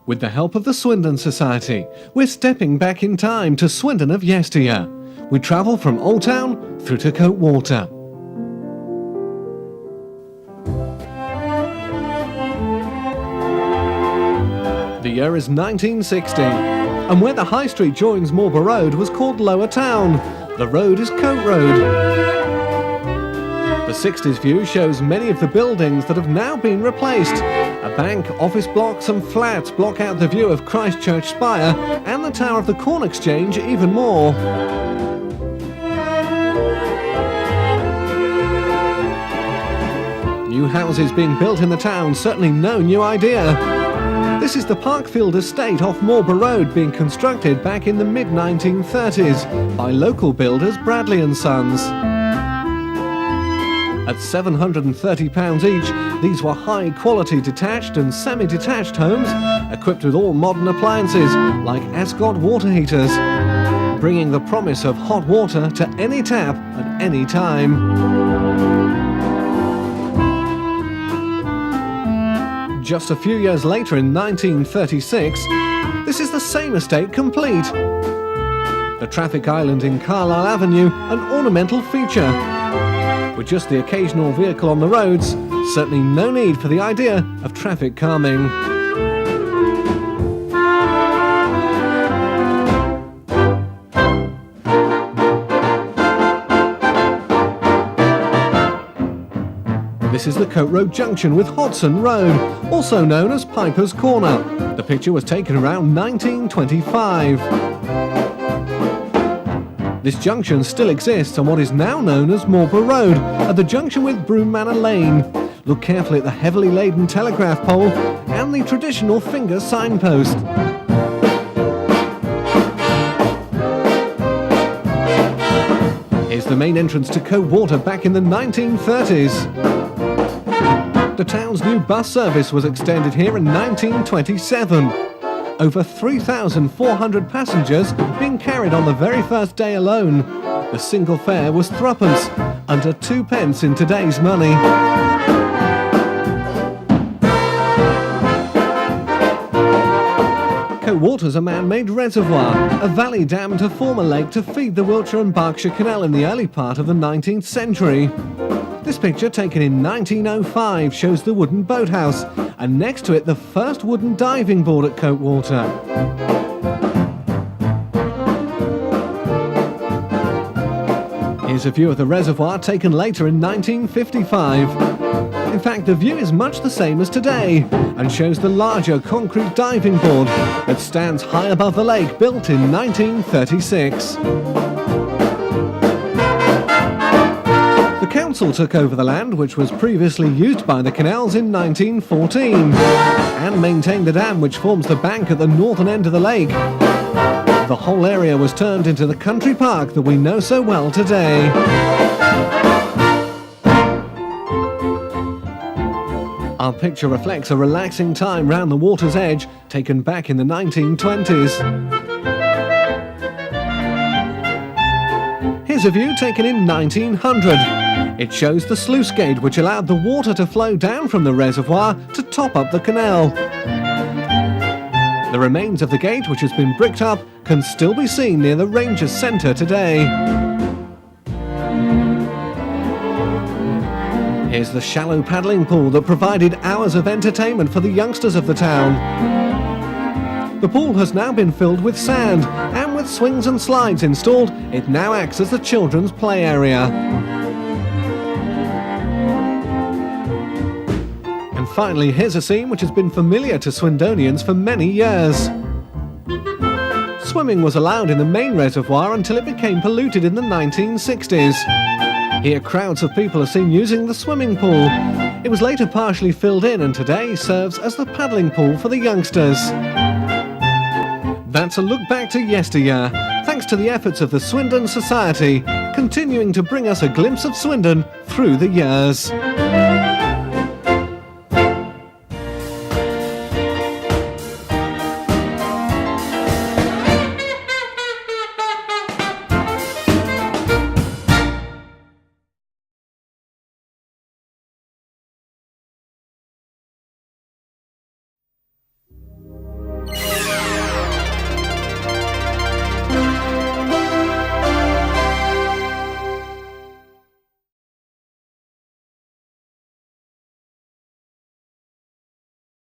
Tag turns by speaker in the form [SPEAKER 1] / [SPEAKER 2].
[SPEAKER 1] With the help of the Swindon Society, we're stepping back in time to Swindon of yesteryear. We travel from Old Town through to Coate Water. The year is 1960, and where the High Street joins Marlborough Road was called Lower Town. The road is Coate Road. The 60s view shows many of the buildings that have now been replaced. A bank, office blocks and flats block out the view of Christchurch Spire and the Tower of the Corn Exchange even more. New houses being built in the town, certainly no new idea. This is the Parkfield estate off Marlborough Road, being constructed back in the mid-1930s by local builders Bradley & Sons. At £730 each, these were high-quality detached and semi-detached homes, equipped with all modern appliances like Ascot water heaters, bringing the promise of hot water to any tap at any time. Just a few years later, in 1936, this is the same estate complete. The traffic island in Carlisle Avenue, an ornamental feature. With just the occasional vehicle on the roads, certainly no need for the idea of traffic calming. This is the Coate Road junction with Hodson Road, also known as Piper's Corner. The picture was taken around 1925. This junction still exists on what is now known as Marlborough Road, at the junction with Broome Manor Lane. Look carefully at the heavily laden telegraph pole and the traditional finger signpost. Here's the main entrance to Coate Water back in the 1930s. The town's new bus service was extended here in 1927. Over 3,400 passengers being carried on the very first day alone. The single fare was threepence, under 2p in today's money. Coate Water's a man-made reservoir, a valley dam to form a lake to feed the Wiltshire and Berkshire Canal in the early part of the 19th century. This picture, taken in 1905, shows the wooden boathouse, and next to it the first wooden diving board at Coate Water. Here's a view of the reservoir taken later in 1955. In fact, the view is much the same as today, and shows the larger concrete diving board that stands high above the lake, built in 1936. The council took over the land, which was previously used by the canals, in 1914, and maintained the dam which forms the bank at the northern end of the lake. The whole area was turned into the country park that we know so well today. Our picture reflects a relaxing time round the water's edge, taken back in the 1920s. Here's a view taken in 1900. It shows the sluice gate which allowed the water to flow down from the reservoir to top up the canal. The remains of the gate, which has been bricked up, can still be seen near the Rangers Centre today. Here's the shallow paddling pool that provided hours of entertainment for the youngsters of the town. The pool has now been filled with sand, and with swings and slides installed, it now acts as the children's play area. And finally, here's a scene which has been familiar to Swindonians for many years. Swimming was allowed in the main reservoir until it became polluted in the 1960s. Here, crowds of people are seen using the swimming pool. It was later partially filled in, and today serves as the paddling pool for the youngsters. That's a look back to yesteryear, thanks to the efforts of the Swindon Society, continuing to bring us a glimpse of Swindon through the years.